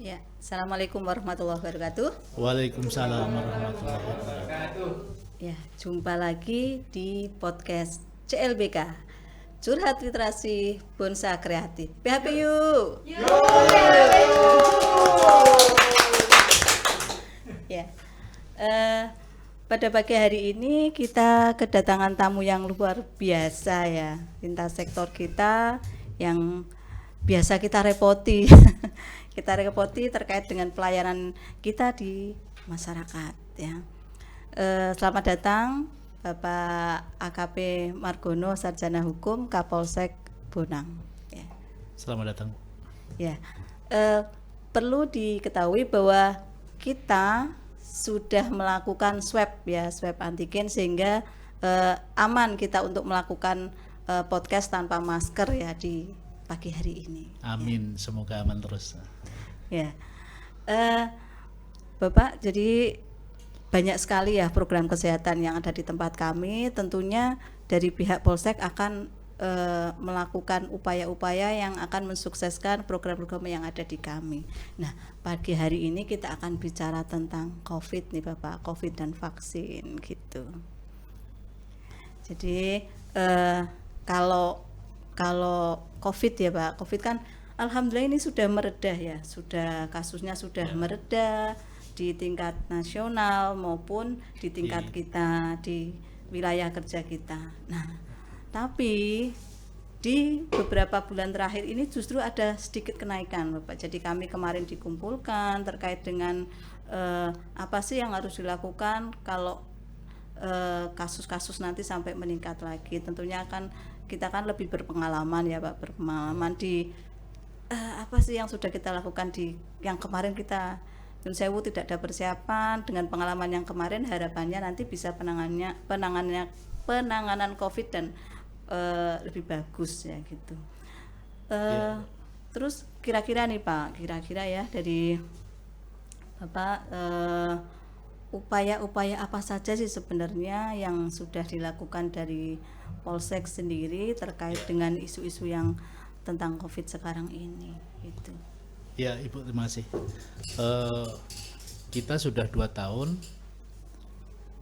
Ya, Assalamualaikum warahmatullahi wabarakatuh. Waalaikumsalam warahmatullahi wabarakatuh. Ya, jumpa lagi di podcast CLBK, Curhat Literasi Bonsai Kreatif. PHPU. Ya, eh, pada pagi hari ini kita kedatangan tamu yang luar biasa ya, lintas sektor kita yang biasa kita repoti. Kita repoti terkait dengan pelayanan kita di masyarakat ya. Selamat datang Bapak AKP Margono, Sarjana Hukum, Kapolsek Bonang. Ya. Selamat datang. Ya, perlu diketahui bahwa kita sudah melakukan swab ya, swab antigen sehingga aman kita untuk melakukan podcast tanpa masker ya di pagi hari ini. Amin, semoga aman terus. Ya, Bapak, jadi banyak sekali ya program kesehatan yang ada di tempat kami. Tentunya dari pihak Polsek akan melakukan upaya-upaya yang akan mensukseskan program-program yang ada di kami. Nah, pagi hari ini kita akan bicara tentang COVID nih Bapak, COVID dan vaksin gitu. Jadi kalau COVID ya Pak, COVID kan alhamdulillah ini sudah meredah ya, kasusnya sudah meredah di tingkat nasional maupun di tingkat kita di wilayah kerja kita. Nah, tapi di beberapa bulan terakhir ini justru ada sedikit kenaikan Bapak. Jadi kami kemarin dikumpulkan terkait dengan apa sih yang harus dilakukan kalau kasus-kasus nanti sampai meningkat lagi. Tentunya kita kan lebih berpengalaman ya Pak, berpengalaman di apa sih yang sudah kita lakukan di yang kemarin kita Nun Sewu tidak ada persiapan. Dengan pengalaman yang kemarin harapannya nanti bisa penanganan COVID dan lebih bagus ya gitu. Terus kira-kira nih Pak, kira-kira ya dari Bapak upaya-upaya apa saja sih sebenarnya yang sudah dilakukan dari Polsek sendiri terkait dengan isu-isu yang tentang COVID sekarang ini gitu. Ya Ibu, terima kasih. Kita sudah 2 tahun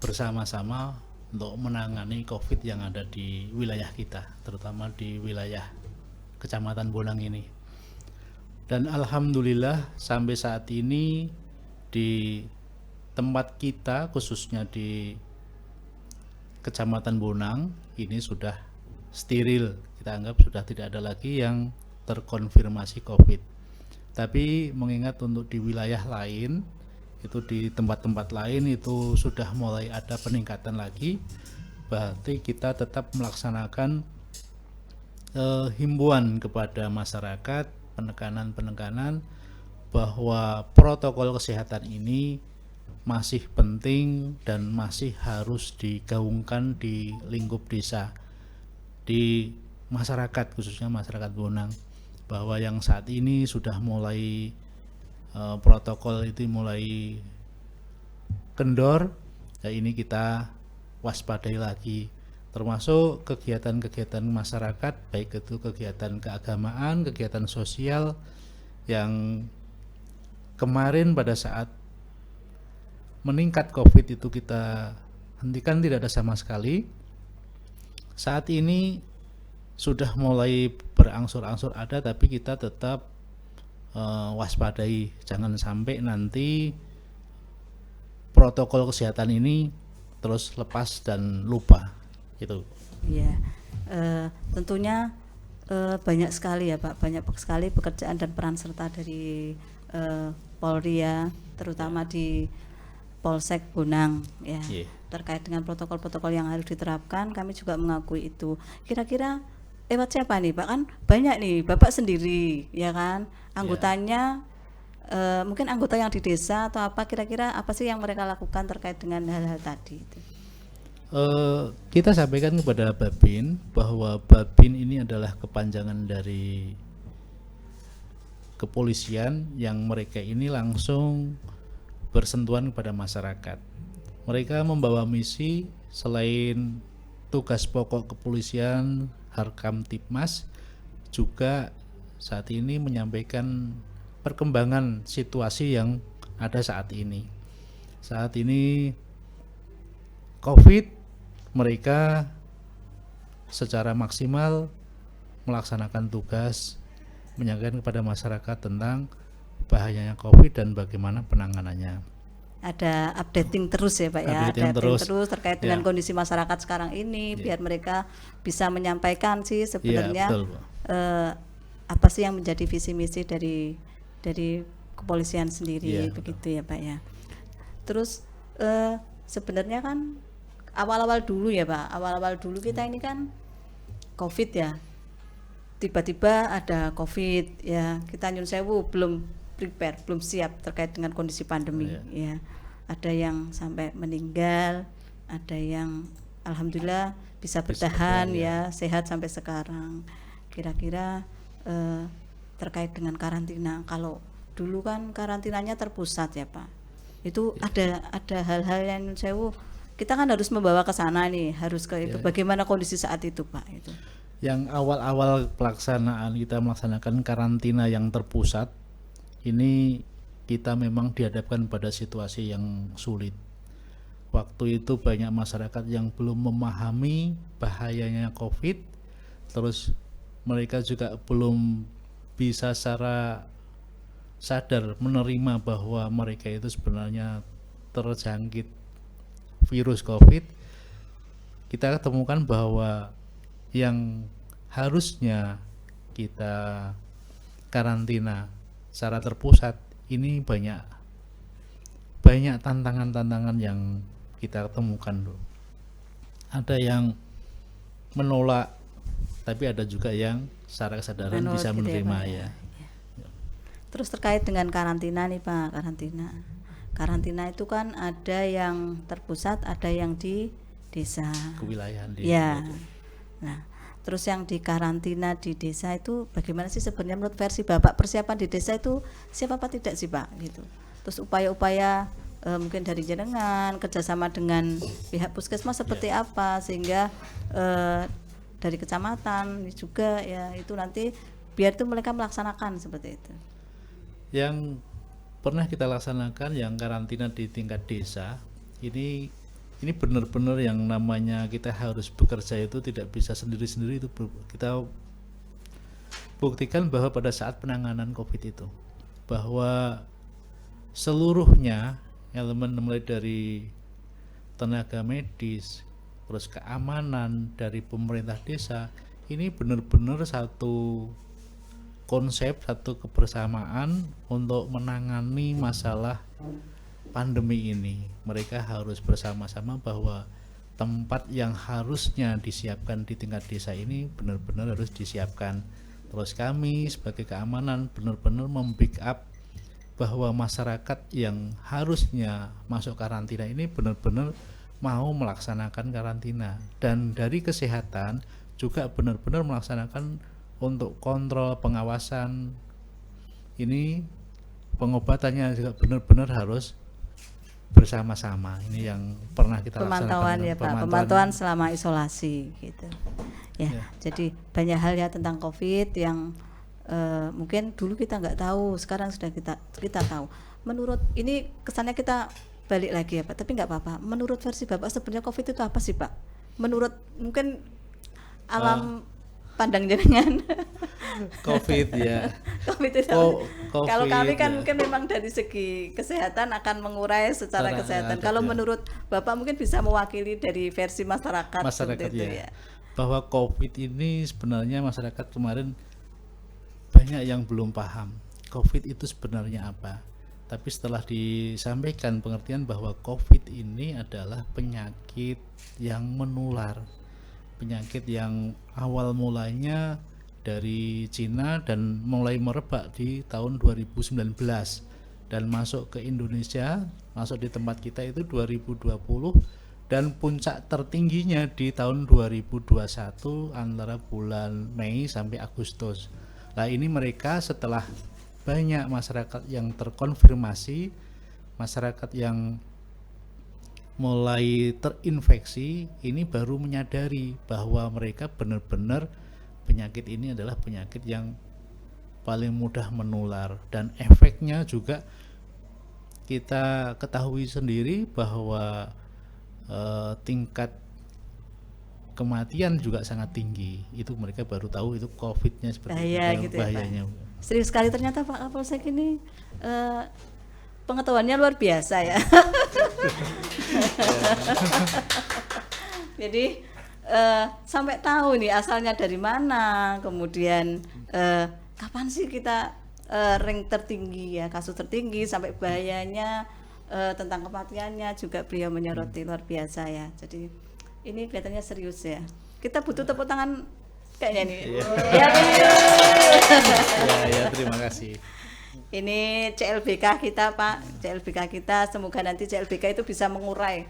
bersama-sama untuk menangani COVID yang ada di wilayah kita, terutama di wilayah Kecamatan Bonang ini. Dan alhamdulillah sampai saat ini di tempat kita, khususnya di Kecamatan Bonang ini sudah steril. Kita anggap sudah tidak ada lagi yang terkonfirmasi COVID. Tapi mengingat untuk di wilayah lain, itu di tempat-tempat lain itu sudah mulai ada peningkatan lagi, berarti kita tetap melaksanakan himbauan kepada masyarakat, penekanan bahwa protokol kesehatan ini masih penting dan masih harus digaungkan di lingkup desa, di masyarakat, khususnya masyarakat Bonang, bahwa yang saat ini sudah mulai protokol itu mulai kendor, ya ini kita waspadai lagi, termasuk kegiatan-kegiatan masyarakat, baik itu kegiatan keagamaan, kegiatan sosial yang kemarin pada saat meningkat COVID itu kita hentikan, tidak ada sama sekali. Saat ini sudah mulai berangsur-angsur ada, tapi kita tetap waspadai, jangan sampai nanti protokol kesehatan ini terus lepas dan lupa gitu. Ya, tentunya banyak sekali ya Pak, banyak sekali pekerjaan dan peran serta dari Polri ya, terutama di Polsek Bonang ya, terkait dengan protokol-protokol yang harus diterapkan. Kami juga mengakui itu. Kira-kira lewat siapa nih Pak? Kan banyak nih, Bapak sendiri ya kan, anggotanya mungkin anggota yang di desa atau apa, kira-kira apa sih yang mereka lakukan terkait dengan hal-hal tadi itu? Kita sampaikan kepada Babin bahwa Babin ini adalah kepanjangan dari kepolisian, yang mereka ini langsung bersentuhan kepada masyarakat. Mereka membawa misi selain tugas pokok kepolisian Harkam Tipmas, juga saat ini menyampaikan perkembangan situasi yang ada saat ini. Saat ini COVID, mereka secara maksimal melaksanakan tugas menyampaikan kepada masyarakat tentang bahayanya COVID dan bagaimana penanganannya. Ada updating terus ya Pak ya, Updating terus. terkait dengan Ya. kondisi masyarakat sekarang ini, biar mereka bisa menyampaikan sih Iya, sebenarnya betul, Bu. apa sih yang menjadi visi misi dari kepolisian sendiri, Iya, begitu ya Pak ya. Terus sebenarnya kan awal-awal dulu ya Pak, awal-awal dulu kita ini kan COVID ya, tiba-tiba ada COVID ya, kita nyun sewu belum prepare, belum siap terkait dengan kondisi pandemi ya. Ada yang sampai meninggal, ada yang alhamdulillah bisa bertahan ya, sehat sampai sekarang. Kira-kira terkait dengan karantina, kalau dulu kan karantinanya terpusat ya Pak, itu ada hal-hal yang nyun sewu kita kan harus membawa ke sana nih, harus ke itu. Bagaimana kondisi saat itu Pak itu? Yang awal-awal pelaksanaan kita melaksanakan karantina yang terpusat, ini kita memang dihadapkan pada situasi yang sulit. Waktu itu banyak masyarakat yang belum memahami bahayanya COVID, terus mereka juga belum bisa secara sadar menerima bahwa mereka itu sebenarnya terjangkit virus COVID. Kita temukan bahwa yang harusnya kita karantina secara terpusat ini banyak tantangan-tantangan yang kita temukan, loh. Ada yang menolak, tapi ada juga yang secara kesadaran Menurut bisa gitu menerima Pak, ya. Terus terkait dengan karantina nih Pak, karantina itu kan ada yang terpusat, ada yang di desa. Kewilayahan di Ya. Nah, terus yang di karantina di desa itu bagaimana sih sebenarnya menurut versi Bapak, persiapan di desa itu siapa apa tidak sih Pak gitu. Terus upaya-upaya mungkin dari jenengan kerjasama dengan pihak puskesmas seperti apa, sehingga dari kecamatan juga ya itu nanti biar itu mereka melaksanakan seperti itu. Yang pernah kita laksanakan yang karantina di tingkat desa, ini benar-benar yang namanya kita harus bekerja itu tidak bisa sendiri-sendiri. Itu kita buktikan bahwa pada saat penanganan COVID itu, bahwa seluruhnya elemen mulai dari tenaga medis, terus keamanan dari pemerintah desa, ini benar-benar satu konsep, satu kebersamaan untuk menangani masalah pandemi ini. Mereka harus bersama-sama bahwa tempat yang harusnya disiapkan di tingkat desa ini benar-benar harus disiapkan. Terus kami sebagai keamanan benar-benar membackup bahwa masyarakat yang harusnya masuk karantina ini benar-benar mau melaksanakan karantina, dan dari kesehatan juga benar-benar melaksanakan untuk kontrol pengawasan. Ini pengobatannya juga benar-benar harus bersama-sama. Ini yang pernah kita Pemantauan laksanakan. ya Pak, pemantauan selama isolasi gitu ya. Jadi banyak hal ya tentang COVID yang mungkin dulu kita nggak tahu, sekarang sudah kita tahu. Menurut ini kesannya kita balik lagi ya Pak, tapi nggak apa-apa. Menurut versi Bapak sebenarnya COVID itu apa sih Pak? Menurut mungkin alam pandang jenengan. COVID ya. COVID itu COVID, kalau kami kan ya. mungkin memang dari segi kesehatan akan mengurai secara kesehatan. Kalau ya. menurut Bapak mungkin bisa mewakili dari versi masyarakat Masyarakat itu ya. Bahwa COVID ini sebenarnya masyarakat kemarin banyak yang belum paham COVID itu sebenarnya apa. Tapi setelah disampaikan pengertian bahwa COVID ini adalah penyakit yang menular, penyakit yang awal mulanya dari Cina dan mulai merebak di tahun 2019 dan masuk ke Indonesia, masuk di tempat kita itu 2020, dan puncak tertingginya di tahun 2021 antara bulan Mei sampai Agustus. Nah, ini mereka setelah banyak masyarakat yang terkonfirmasi, masyarakat yang mulai terinfeksi, ini baru menyadari bahwa mereka benar-benar penyakit ini adalah penyakit yang paling mudah menular, dan efeknya juga kita ketahui sendiri bahwa tingkat kematian juga sangat tinggi. Itu mereka baru tahu itu COVID-nya seperti Bahaya itu, gitu ya, Pak. bahayanya. Serius sekali ternyata Pak Kapolsek ini pengetahuannya luar biasa ya. Jadi sampai tahu nih asalnya dari mana, kemudian kapan sih kita rank tertinggi ya, kasus tertinggi, sampai bahayanya, tentang kematiannya juga beliau menyoroti luar biasa ya. Jadi ini kelihatannya serius ya. Kita butuh tepuk tangan kayaknya nih. Ya, Ya, terima kasih. ini CLBK kita Pak, CLBK kita, semoga nanti CLBK itu bisa mengurai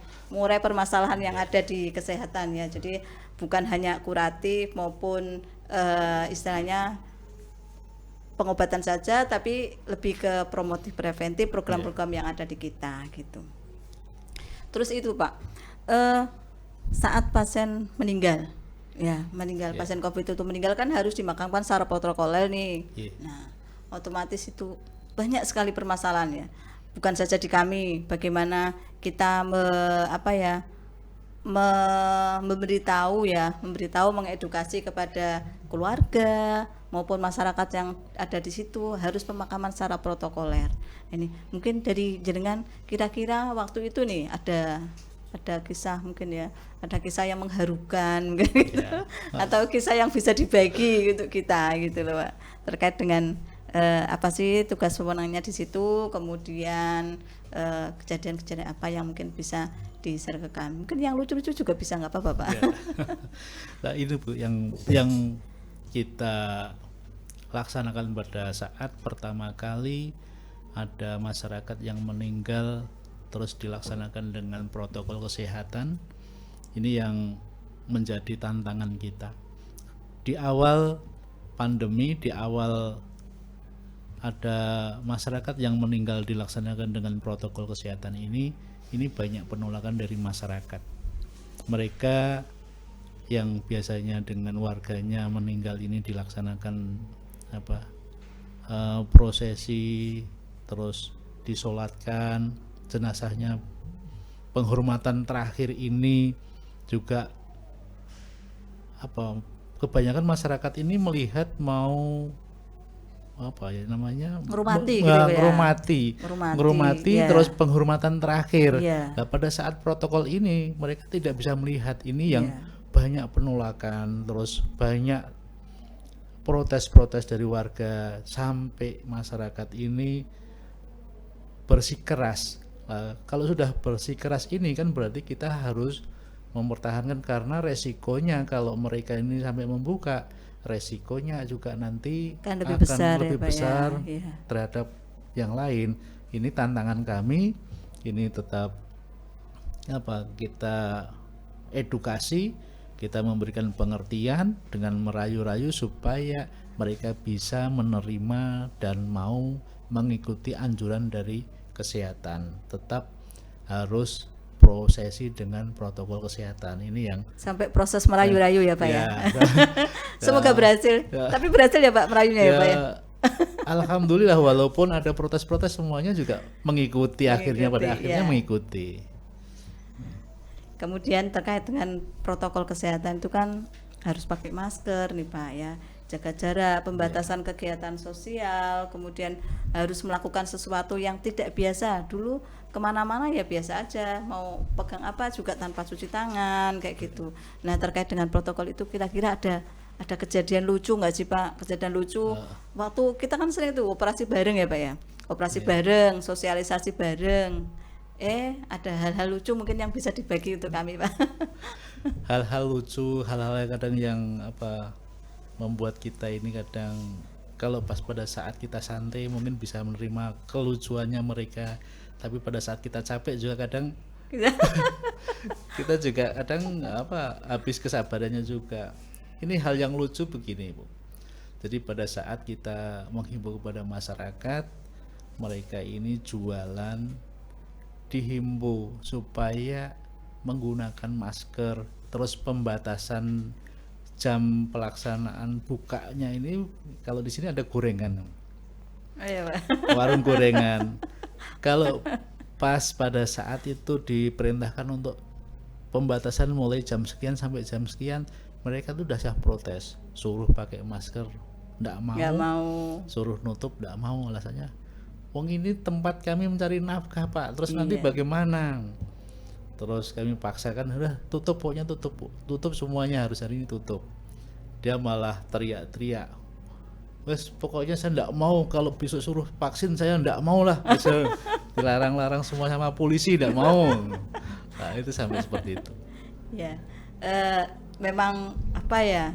permasalahan yang ada di kesehatan ya. Jadi bukan hanya kuratif maupun istilahnya pengobatan saja, tapi lebih ke promotif preventif, program-program yang ada di kita gitu. Terus itu Pak, saat pasien meninggal, pasien COVID itu meninggal kan harus dimakamkan secara protokoler nih. Nah, otomatis itu banyak sekali permasalahan ya. Bukan saja di kami, bagaimana kita memberitahu, mengedukasi kepada keluarga maupun masyarakat yang ada di situ harus pemakaman secara protokoler. Ini mungkin dari jenengan kira-kira waktu itu nih ada kisah mungkin ya, ada kisah yang mengharukan gitu. Atau kisah yang bisa dibagi untuk kita gitu loh Pak, terkait dengan apa sih tugas wewenangnya di situ, kemudian kejadian-kejadian apa yang mungkin bisa di-share ke kami. Mungkin yang lucu-lucu juga bisa, nggak apa-apa Pak. Nah itu Bu yang kita laksanakan pada saat pertama kali ada masyarakat yang meninggal terus dilaksanakan dengan protokol kesehatan. Ini yang menjadi tantangan kita. Di awal pandemi, di awal ada masyarakat yang meninggal dilaksanakan dengan protokol kesehatan ini banyak penolakan dari masyarakat. Mereka yang biasanya dengan warganya meninggal ini dilaksanakan prosesi, terus disolatkan jenazahnya, penghormatan terakhir ini juga kebanyakan masyarakat ini melihat mau Ngurmati terus penghormatan terakhir. Nah, pada saat protokol ini mereka tidak bisa melihat ini yang banyak penolakan, terus banyak protes-protes dari warga, sampai masyarakat ini bersikeras. Kalau sudah bersikeras ini kan berarti kita harus mempertahankan, karena resikonya kalau mereka ini sampai membuka, resikonya juga nanti kan lebih akan lebih besar ya. Terhadap yang lain. Ini tantangan kami, ini tetap kita edukasi, kita memberikan pengertian dengan merayu-rayu supaya mereka bisa menerima dan mau mengikuti anjuran dari kesehatan. Tetap harus prosesi dengan protokol kesehatan. Ini yang sampai proses merayu-rayu ya Pak ya. Semoga berhasil. Tapi berhasil ya Pak merayunya ya Pak ya. Alhamdulillah, walaupun ada protes-protes semuanya juga mengikuti akhirnya mengikuti. Kemudian terkait dengan protokol kesehatan itu kan harus pakai masker nih Pak ya, jaga jarak, pembatasan kegiatan sosial, kemudian harus melakukan sesuatu yang tidak biasa. Dulu kemana-mana ya biasa aja, mau pegang apa juga tanpa cuci tangan kayak gitu. Nah terkait dengan protokol itu kira-kira ada kejadian lucu nggak sih Pak? Kejadian lucu waktu kita kan sering tuh operasi bareng ya Pak ya, operasi bareng, sosialisasi bareng. Ada hal-hal lucu mungkin yang bisa dibagi untuk kami Pak. Hal-hal lucu, hal-hal kadang yang membuat kita ini kadang kalau pas pada saat kita santai mungkin bisa menerima kelucuannya mereka, tapi pada saat kita capek juga kadang kita juga kadang habis kesabarannya juga. Ini hal yang lucu begini Bu. Jadi pada saat kita menghimbau kepada masyarakat, mereka ini jualan, dihimbau supaya menggunakan masker, terus pembatasan jam pelaksanaan bukanya ini kalau di sini ada gorengan, Iya, Pak. warung gorengan. Kalau pas pada saat itu diperintahkan untuk pembatasan mulai jam sekian sampai jam sekian, mereka tuh udah siap protes, suruh pakai masker, nggak Nggak mau, mau. suruh nutup, nggak mau, alasannya, wong ini tempat kami mencari nafkah Pak, terus nanti Iya. bagaimana? Terus kami paksakan, udah tutup, pokoknya tutup, tutup semuanya, harus hari ini tutup. Dia malah teriak-teriak, wes pokoknya saya nggak mau, kalau besok suruh vaksin saya nggak mau lah, bisa dilarang-larang semua sama polisi, nggak mau. Nah itu sampai seperti itu. Ya, memang apa ya,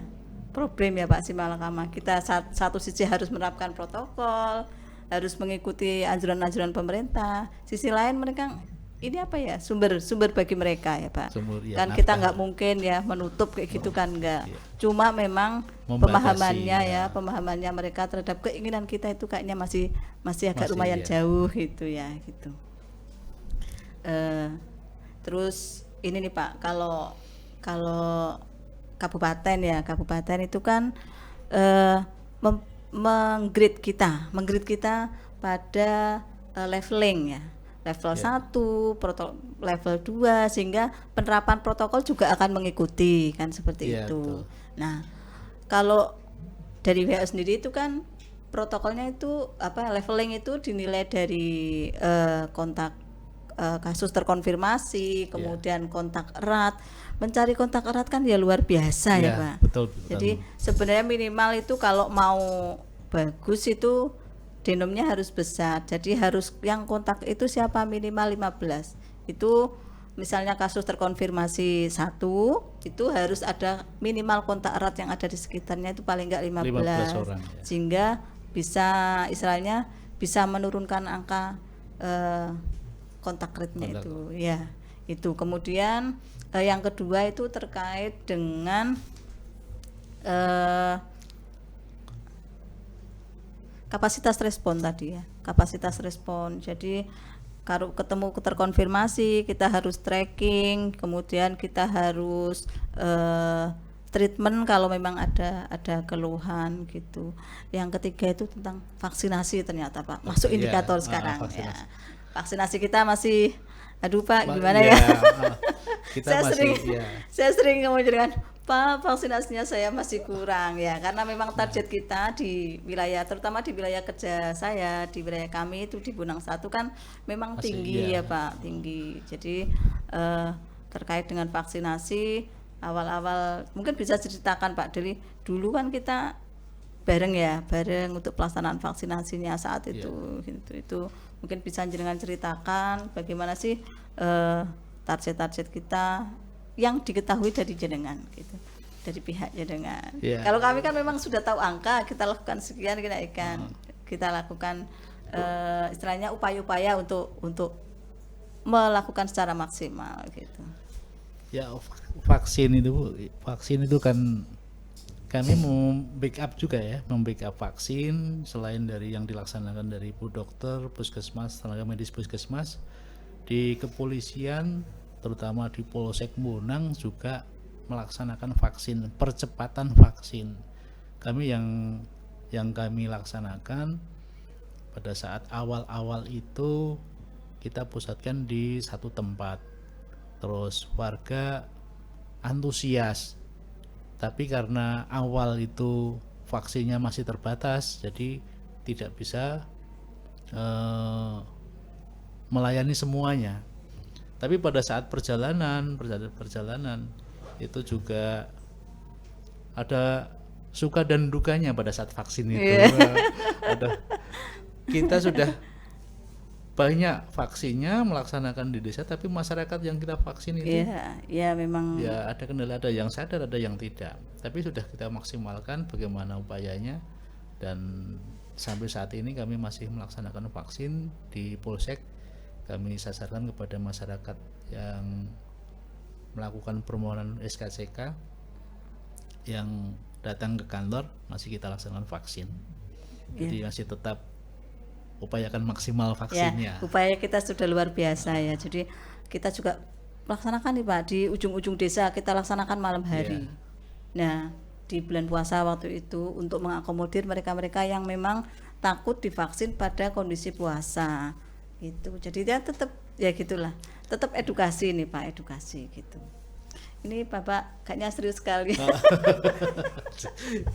problem ya Pak Simalakama. Kita satu sisi harus menerapkan protokol, harus mengikuti anjuran-anjuran pemerintah. Sisi lain mereka ini apa ya, sumber bagi mereka ya Pak. Sumber, ya, Kan kita nafkah. nggak mungkin ya menutup kayak gitu kan, nggak. Iya. Cuma memang Membatasi, pemahamannya ya. pemahamannya mereka terhadap keinginan kita itu kayaknya masih agak Masih, lumayan ya. jauh gitu ya gitu. Terus ini nih Pak, kalau kabupaten itu kan menggrade kita pada leveling ya, level Ya. 1, level 2, sehingga penerapan protokol juga akan mengikuti kan, seperti Ya, itu. betul. Nah, kalau dari WHO sendiri itu kan protokolnya itu apa, leveling itu dinilai dari kontak kasus terkonfirmasi, kemudian kontak erat. Mencari kontak erat kan ya luar biasa ya, Ya, Pak. betul. Jadi sebenarnya minimal itu kalau mau bagus itu genomnya harus besar. Jadi harus yang kontak itu siapa, minimal 15. Itu misalnya kasus terkonfirmasi 1, itu harus ada minimal kontak erat yang ada di sekitarnya itu paling enggak 15, 15 orang, ya. sehingga bisa istilahnya bisa menurunkan angka kontak rate-nya Kontak. itu ya. Itu kemudian yang kedua itu terkait dengan kapasitas respon tadi ya, kapasitas respon. Jadi kalau ketemu terkonfirmasi kita harus tracking, kemudian kita harus treatment kalau memang ada keluhan gitu. Yang ketiga itu tentang vaksinasi ternyata Pak, masuk Iya, indikator sekarang ya. vaksinasi. Vaksinasi kita masih, aduh Pak gimana Ya, ya? kita masih, ya. Saya sering ngomong dengan Pak, vaksinasinya saya masih kurang ya, karena memang target kita di wilayah, terutama di wilayah kerja saya, di wilayah kami itu di Bonang 1 kan memang Masih, tinggi iya. ya Pak, tinggi. Jadi terkait dengan vaksinasi awal-awal mungkin bisa ceritakan Pak, dari dulu kan kita bareng untuk pelaksanaan vaksinasinya saat itu, itu mungkin bisa jenengan ceritakan bagaimana sih target-target kita yang diketahui dari jenengan gitu, dari pihak jenengan. Yeah. Kalau kami kan memang sudah tahu angka, kita lakukan sekian kenaikan, kita lakukan istilahnya upaya-upaya untuk melakukan secara maksimal gitu. Ya, vaksin itu kan kami membackup juga ya, membackup vaksin selain dari yang dilaksanakan dari Bu Dokter, Puskesmas, tenaga medis Puskesmas, di kepolisian terutama di Polsek Bonang juga melaksanakan vaksin, percepatan vaksin. Kami yang kami laksanakan pada saat awal-awal itu kita pusatkan di satu tempat. Terus warga antusias. Tapi karena awal itu vaksinnya masih terbatas, jadi tidak bisa melayani semuanya. Tapi pada saat perjalanan itu juga ada suka dan dukanya pada saat vaksin itu. Kita sudah banyak vaksinnya melaksanakan di desa, tapi masyarakat yang kita vaksin itu ya memang ya ada kendala, ada yang sadar, ada yang tidak. Tapi sudah kita maksimalkan bagaimana upayanya, dan sampai saat ini kami masih melaksanakan vaksin di Polsek. Kami sasarkan kepada masyarakat yang melakukan permohonan SKCK yang datang ke kantor, masih kita laksanakan vaksin. Jadi masih tetap upayakan maksimal vaksinnya. Ya, upaya kita sudah luar biasa ya. Jadi kita juga melaksanakan nih Pak, di ujung-ujung desa kita laksanakan malam hari. Nah, di bulan puasa waktu itu untuk mengakomodir mereka-mereka yang memang takut divaksin pada kondisi puasa gitu. Jadi dia tetap ya gitulah, tetap edukasi nih Pak, edukasi gitu. Ini Bapak kayaknya serius sekali.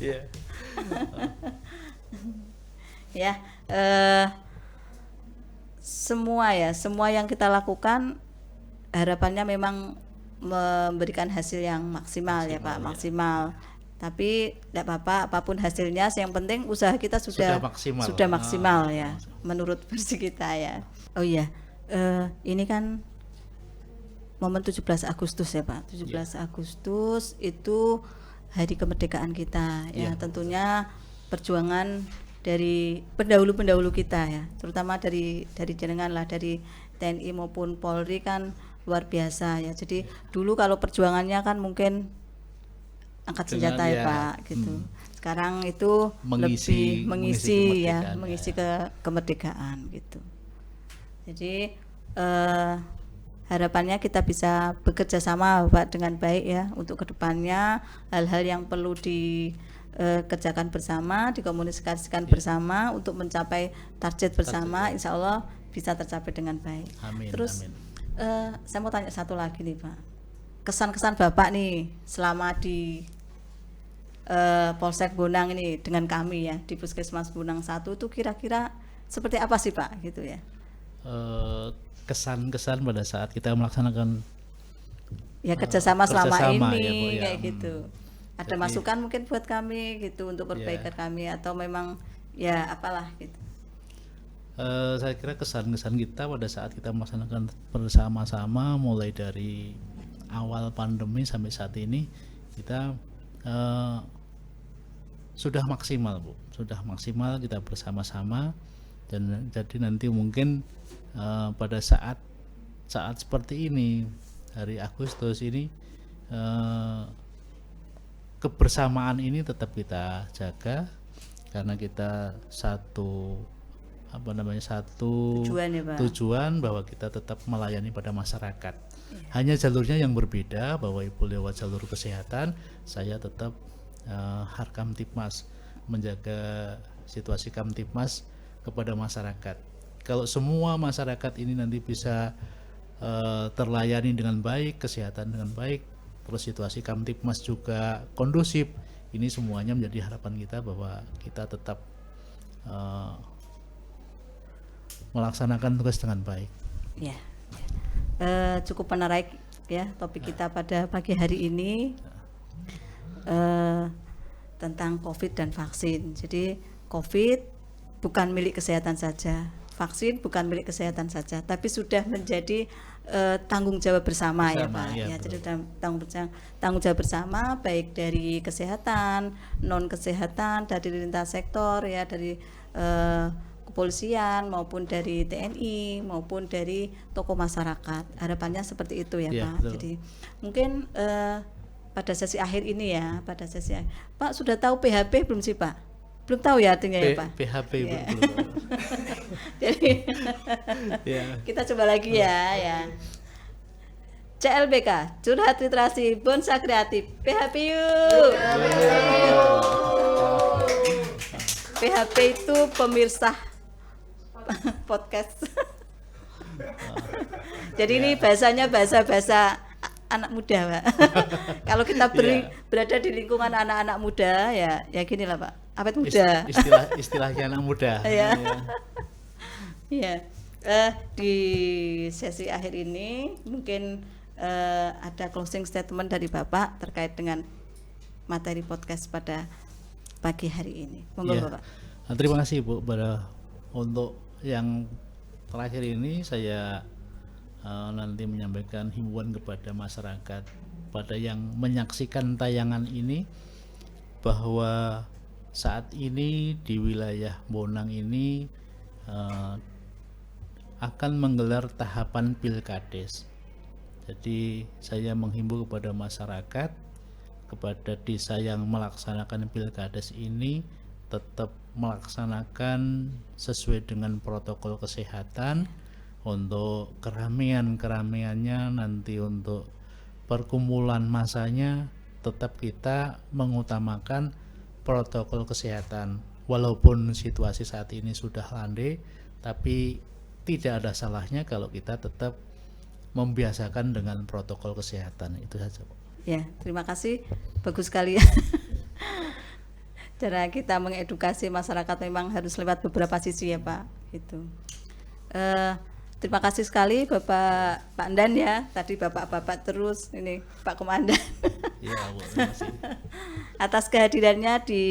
Iya. Ya, semua yang kita lakukan harapannya memang memberikan hasil yang maksimal ya Pak, ya. maksimal. Tapi tidak apa-apa, apapun hasilnya, yang penting usaha kita sudah maksimal ya, menurut versi kita ya. Oh iya, ini kan momen 17 Agustus ya Pak, 17 Agustus itu hari kemerdekaan kita ya, tentunya perjuangan dari pendahulu-pendahulu kita ya, terutama dari jenengan lah, dari TNI maupun Polri kan luar biasa ya. Jadi dulu kalau perjuangannya kan mungkin angkat senjata ya Pak gitu. Sekarang itu lebih mengisi kemerdekaan gitu. Jadi harapannya kita bisa bekerja sama Pak dengan baik ya untuk kedepannya, hal-hal yang perlu dikerjakan bersama, dikomunikasikan bersama untuk mencapai target bersama, insya Allah bisa tercapai dengan baik. Amin. Terus amin. Saya mau tanya satu lagi nih Pak, kesan-kesan Bapak nih selama di Polsek Bonang ini dengan kami ya di Puskesmas Bonang 1 itu kira-kira seperti apa sih Pak gitu ya? Kesan-kesan pada saat kita melaksanakan ya kerjasama selama ini ya, Bu, ya. kayak gitu. Ada Jadi, masukan mungkin buat kami gitu untuk perbaikan kami atau memang ya apalah gitu. Saya kira kesan-kesan kita pada saat kita melaksanakan bersama-sama mulai dari awal pandemi sampai saat ini kita sudah maksimal Bu, sudah maksimal kita bersama-sama, dan jadi nanti mungkin pada saat seperti ini hari Agustus ini kebersamaan ini tetap kita jaga karena kita satu Tujuan ya, Pak. tujuan bahwa kita tetap melayani pada masyarakat. Hanya jalurnya yang berbeda, bahwa Ibu lewat jalur kesehatan, saya tetap Harkamtipmas menjaga situasi Kamtipmas kepada masyarakat. Kalau semua masyarakat ini nanti bisa terlayani dengan baik, kesehatan dengan baik, terus situasi Kamtipmas juga kondusif, ini semuanya menjadi harapan kita bahwa kita tetap melaksanakan tugas dengan baik. Ya, cukup menarik ya topik kita pada pagi hari ini tentang COVID dan vaksin. Jadi COVID bukan milik kesehatan saja, vaksin bukan milik kesehatan saja, tapi sudah menjadi tanggung jawab bersama ya Pak. Ya, jadi tanggung jawab bersama baik dari kesehatan, non kesehatan, dari lintas sektor ya, dari kepolisian maupun dari TNI maupun dari tokoh masyarakat. Harapannya seperti itu ya Pak. Betul. Jadi mungkin pada sesi akhir ini ya, Pak sudah tahu PHP belum sih Pak? Belum tahu ya artinya ya Pak? PHP ya. belum. Jadi kita coba lagi ya. CLBK, Curhat Literasi Bonsai Kreatif. PHP yuk. PHP itu pemirsa podcast. Jadi ini bahasanya bahasa anak muda Pak. Kalau kita berada di lingkungan anak-anak muda ya gini lah Pak, awet muda. Istilahnya anak muda. Iya. Di sesi akhir ini mungkin ada closing statement dari Bapak terkait dengan materi podcast pada pagi hari ini. Monggo Bapak. Terima kasih Bu. Untuk yang terakhir ini saya nanti menyampaikan himbauan kepada masyarakat, pada yang menyaksikan tayangan ini, bahwa saat ini di wilayah Bonang ini akan menggelar tahapan pilkades. Jadi saya menghimbau kepada masyarakat, kepada desa yang melaksanakan pilkades ini tetap melaksanakan sesuai dengan protokol kesehatan. Untuk keramaiannya nanti, untuk perkumpulan masanya tetap kita mengutamakan protokol kesehatan. Walaupun situasi saat ini sudah landai, tapi tidak ada salahnya kalau kita tetap membiasakan dengan protokol kesehatan. Itu saja, Bu. Ya, terima kasih. Bagus sekali ya. Cara kita mengedukasi masyarakat memang harus lewat beberapa sisi ya Pak. Gitu. Terima kasih sekali Bapak Pak Andan ya. Tadi bapak-bapak terus ini Pak Komandan. Ya, Bu, terima kasih. Atas kehadirannya di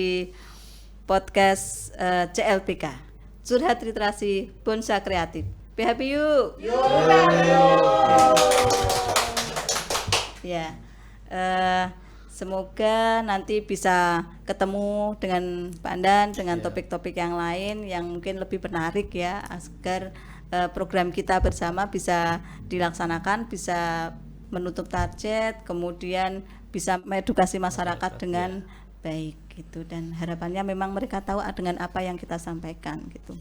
podcast CLBK Curhat Literasi Bonsai Kreatif. PHP yuk. Ya. Semoga nanti bisa ketemu dengan Pak Andan dengan topik-topik yang lain yang mungkin lebih menarik ya, agar program kita bersama bisa dilaksanakan, bisa menutup target, kemudian bisa mengedukasi masyarakat dengan baik gitu, dan harapannya memang mereka tahu dengan apa yang kita sampaikan gitu.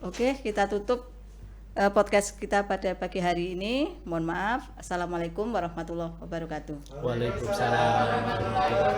Oke, kita tutup podcast kita pada pagi hari ini. Mohon maaf. Assalamualaikum warahmatullahi wabarakatuh. Waalaikumsalam warahmatullahi wabarakatuh.